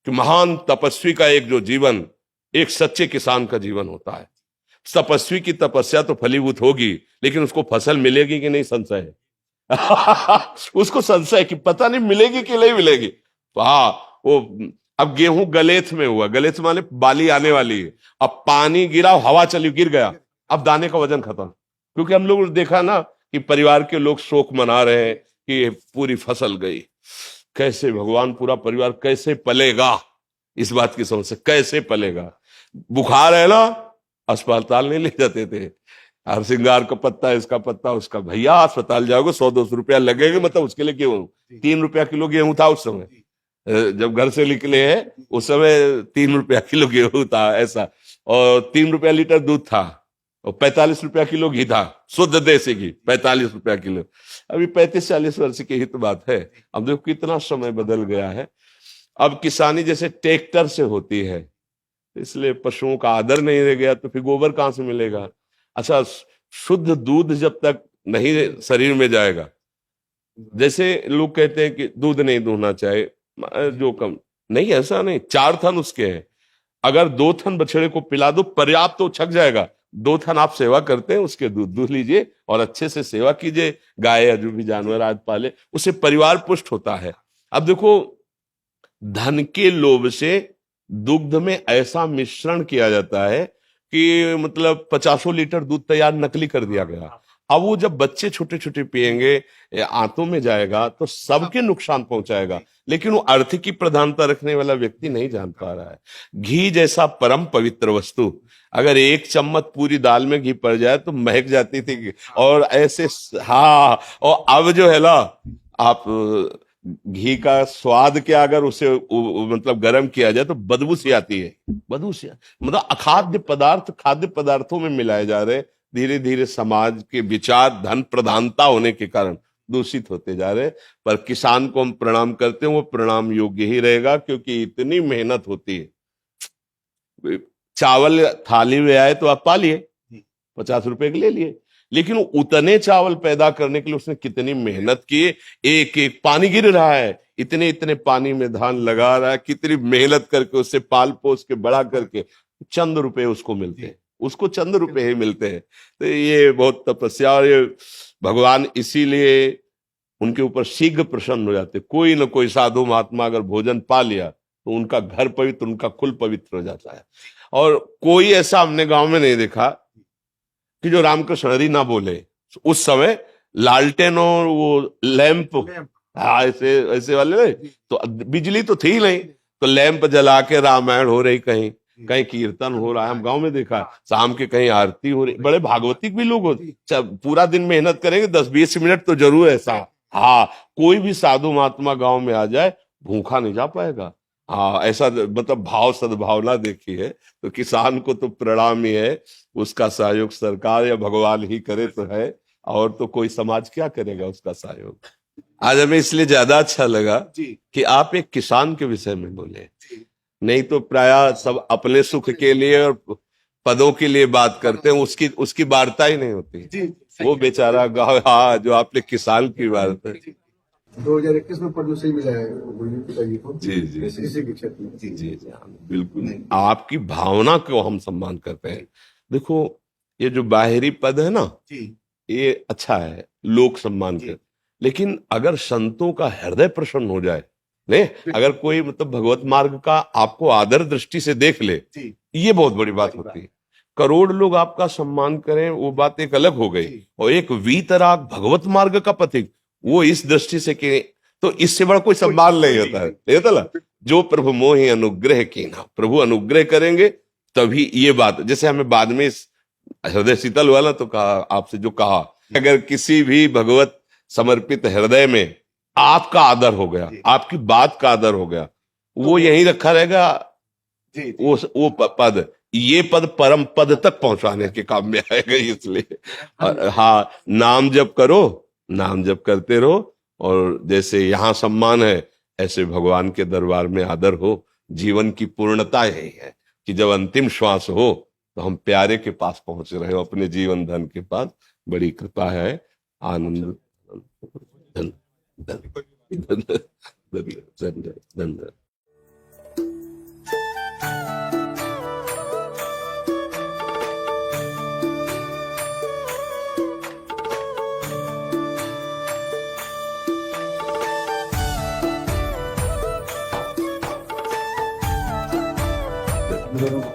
कि महान तपस्वी का एक जो जीवन एक सच्चे किसान का जीवन होता है। तपस्वी की तपस्या तो फलीभूत होगी लेकिन उसको फसल मिलेगी कि नहीं संशय है उसको संशय कि पता नहीं मिलेगी कि नहीं मिलेगी। तो हाँ वो अब गेहूं गलेथ में हुआ, गलेथ माने बाली आने वाली है, अब पानी गिरा हवा चली गिर गया, अब दाने का वजन खत्म। क्योंकि हम लोग देखा ना कि परिवार के लोग शोक मना रहे हैं कि पूरी फसल गई, कैसे भगवान पूरा परिवार कैसे पलेगा, इस बात की समस्या कैसे पलेगा। बुखार है ना अस्पताल नहीं ले जाते थे, हर श्रृंगार का पत्ता इसका पत्ता उसका, भैया अस्पताल जाओगे 100-200 रुपया लगेगा, मतलब उसके लिए गेहूं 3 रुपया किलो गेहूं था उस समय, जब घर से निकले हैं उस समय 3 रुपया किलो गेहूं था ऐसा, और 3 रुपया लीटर दूध था और 45 रुपया किलो घी था, शुद्ध देसी घी 45 रुपया किलो। अभी 35-40 वर्ष की ही तो बात है। अब देखो कितना समय बदल गया है। अब किसानी जैसे ट्रैक्टर से होती है इसलिए पशुओं का आदर नहीं रह गया, तो फिर गोबर कहां से मिलेगा। अच्छा शुद्ध दूध जब तक नहीं शरीर में जाएगा, जैसे लोग कहते हैं कि दूध नहीं दूहना चाहिए जो कम नहीं, ऐसा नहीं, 4 थन उसके हैं, अगर 2 थन बछड़े को पिला दो पर्याप्त तो छक जाएगा, 2 थन आप सेवा करते हैं उसके दूध दूह लीजिए और अच्छे से सेवा कीजिए, गाय या जो भी जानवर आज पाले उससे परिवार पुष्ट होता है। अब देखो धन के लोभ से दुग्ध में ऐसा मिश्रण किया जाता है कि मतलब 50 लीटर दूध तैयार नकली कर दिया गया। अब वो जब बच्चे छोटे छोटे पिएंगे आंतों में जाएगा तो सबके नुकसान पहुंचाएगा, लेकिन वो अर्थ की प्रधानता रखने वाला व्यक्ति नहीं जान पा रहा है। घी जैसा परम पवित्र वस्तु अगर 1 चम्मच पूरी दाल में घी पड़ जाए तो महक जाती थी, और ऐसे हाँ, और अब जो है ना आप घी का स्वाद क्या, अगर उसे मतलब गर्म किया जाए तो बदबू सी आती है, बदबू सी, मतलब अखाद्य पदार्थ खाद्य पदार्थों में मिलाए जा रहे, धीरे धीरे समाज के विचार धन प्रधानता होने के कारण दूषित होते जा रहे हैं। पर किसान को हम प्रणाम करते हैं, वो प्रणाम योग्य ही रहेगा, क्योंकि इतनी मेहनत होती है। चावल थाली में आए तो आप पा लिए, 50 रुपए के ले लिए, लेकिन उतने चावल पैदा करने के लिए उसने कितनी मेहनत की। एक एक पानी गिर रहा है, इतने इतने पानी में धान लगा रहा है, कितनी मेहनत करके उससे पाल पोस के बड़ा करके चंद रुपए उसको मिलते हैं, उसको चंद रुपए ही मिलते हैं। तो ये बहुत तपस्या, और ये भगवान इसीलिए उनके ऊपर शीघ्र प्रसन्न हो जाते। कोई ना कोई साधु महात्मा अगर भोजन पा लिया तो उनका घर पवित्र, उनका कुल पवित्र हो जाता है। और कोई ऐसा हमने गांव में नहीं देखा कि जो रामकृष्ण हरि ना बोले। उस समय लालटेन और वो लैंप, हाँ ऐसे ऐसे वाले, तो बिजली तो थी नहीं, तो लैंप जला के रामायण हो रही, कहीं कहीं कीर्तन हो रहा है, हम गांव में देखा, शाम के कहीं आरती हो रही। बड़े भागवतिक भी लोग होते, पूरा दिन मेहनत करेंगे, 10-20 मिनट तो जरूर ऐसा। हाँ, कोई भी साधु महात्मा गांव में आ जाए भूखा नहीं जा पाएगा। हाँ, ऐसा मतलब भाव सद्भावना देखी है। तो किसान को तो प्रणाम ही है, उसका सहयोग सरकार या भगवान ही करे तो है, और तो कोई समाज क्या करेगा उसका सहयोग। आज हमें इसलिए ज्यादा अच्छा लगा कि आप एक किसान के विषय में बोले, नहीं तो प्राय सब अपने सुख के लिए और पदों के लिए बात करते हैं, उसकी वार्ता ही नहीं होती। वो बेचारा गाँव, हाँ, जो आपने किसान की बात है।
2021 में पद्मश्री मिला है गुरु पिताजी को।
जी जी
इसी के क्षेत्र में।
जी जी, बिल्कुल। आपकी भावना को हम सम्मान करते हैं। देखो, ये जो बाहरी पद है ना, ये अच्छा है, लोक सम्मान कर, लेकिन अगर संतों का हृदय प्रसन्न हो जाए, नहीं, अगर कोई मतलब भगवत मार्ग का आपको आदर दृष्टि से देख ले, ये बहुत बड़ी बात होती है। करोड़ लोग आपका सम्मान करें, वो बात एक अलग हो गई, और एक वीतराग भगवत मार्ग का पथिक, वो इस दृष्टि से कि तो इससे बड़ा कोई सम्मान नहीं होता है। ये तो ना, जो प्रभु मोहि अनुग्रह कीना, प्रभु अनुग्रह करेंगे तभी ये बात। जैसे हमें बाद में इस हृदय शीतल वाला तो कहा, आपसे जो कहा, अगर किसी भी भगवत समर्पित हृदय में आपका आदर हो गया, आपकी बात का आदर हो गया, वो यहीं रखा रहेगा। वो पद, ये पद परम पद तक पहुंचाने के काम में आएगा। इसलिए हाँ, नाम जप करो, नाम जप करते रहो, और जैसे यहाँ सम्मान है ऐसे भगवान के दरबार में आदर हो। जीवन की पूर्णता यही है कि जब अंतिम श्वास हो तो हम प्यारे के पास पहुंच रहे हो, अपने जीवन धन के पास। बड़ी कृपा है, आनंद। धन धन धन धन धन धन।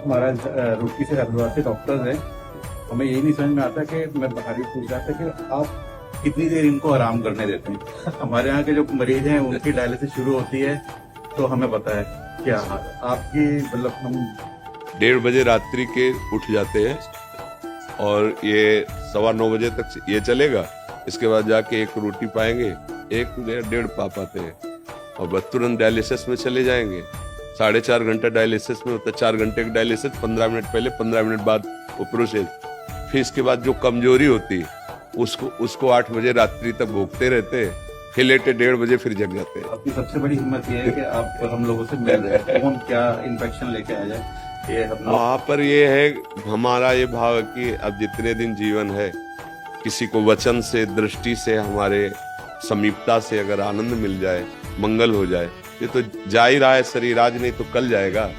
महाराज रुड़की से हरिद्वार से डॉक्टर हैं, हमें यही नहीं समझ में आता कि मैं बाहर पूछ रहा था कि आप कितनी देर इनको आराम करने देते हैं। हमारे यहाँ के जो मरीज हैं उनकी डायलिसिस शुरू होती है, तो हमें पता है क्या आपकी, मतलब हम
1:30 बजे रात्रि के उठ जाते हैं, और ये 9:15 बजे तक ये चलेगा। इसके बाद जाके एक रोटी पाएंगे, 1-1.5 पा पाते हैं, और बस तुरंत डायलिसिस में चले जाएंगे। 4.5 घंटा डायलिसिस में होता है, 4 घंटे का डायलिसिस, 15 मिनट पहले, 15 मिनट बाद वो प्रोसेस। फिर इसके बाद जो कमजोरी होती है उसको 8 बजे रात्रि तक भोगते रहते हैं, फिर लेटे 1:30 बजे फिर जग जाते हैं।
आपकी सबसे बड़ी हिम्मत ये है कि आप हम लोगों से मिल रहे हैं, कौन क्या इन्फेक्शन लेके आ जाए, ये हम लोग।
वहां पर ये है हमारा ये भाव कि अब जितने दिन जीवन है, किसी को वचन से, दृष्टि से, हमारे समीपता से अगर आनंद मिल जाए, मंगल हो जाए, ये तो जा ही रहा है शरीर, आज नहीं तो कल जाएगा।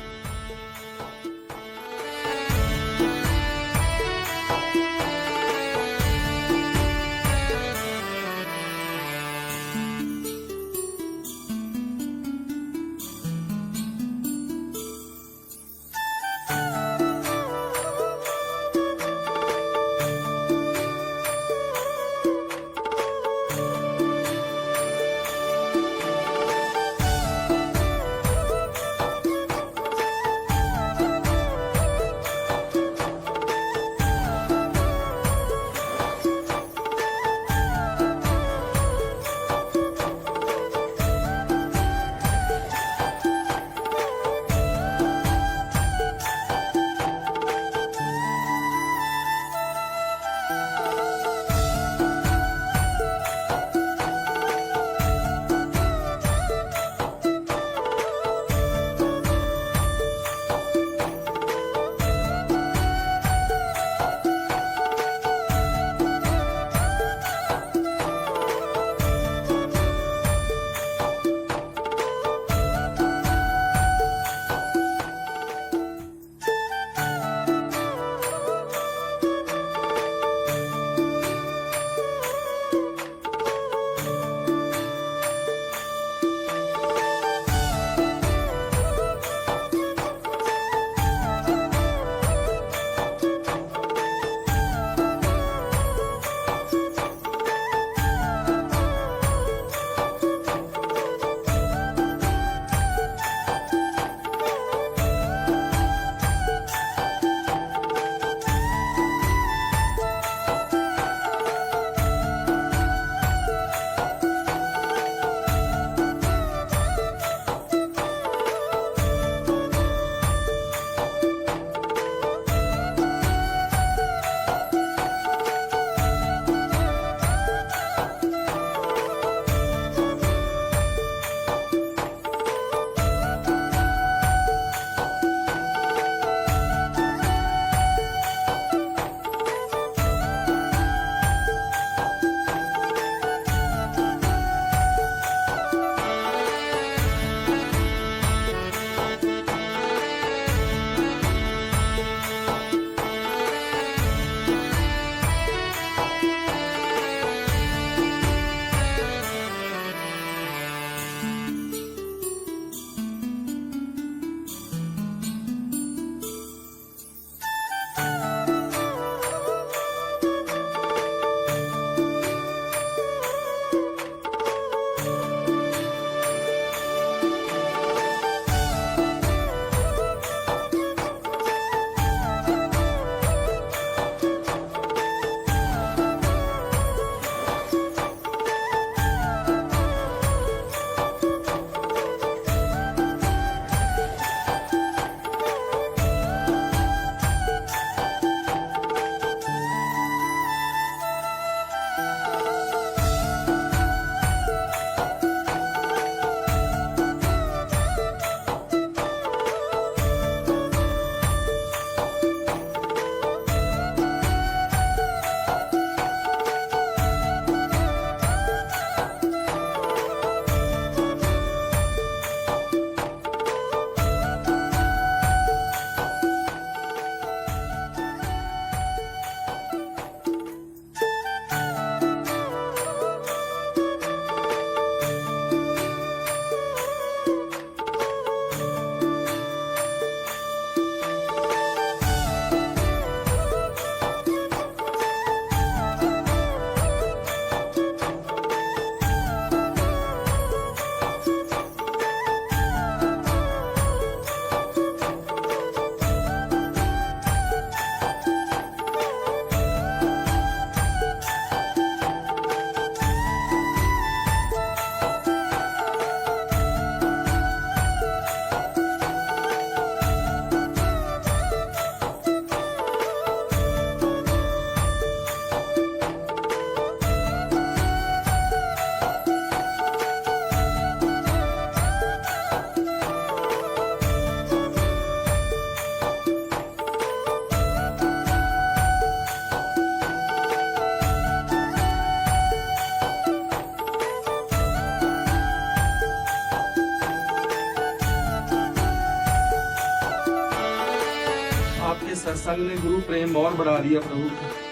सत्संग ने गुरु प्रेम और बढ़ा दिया प्रभु।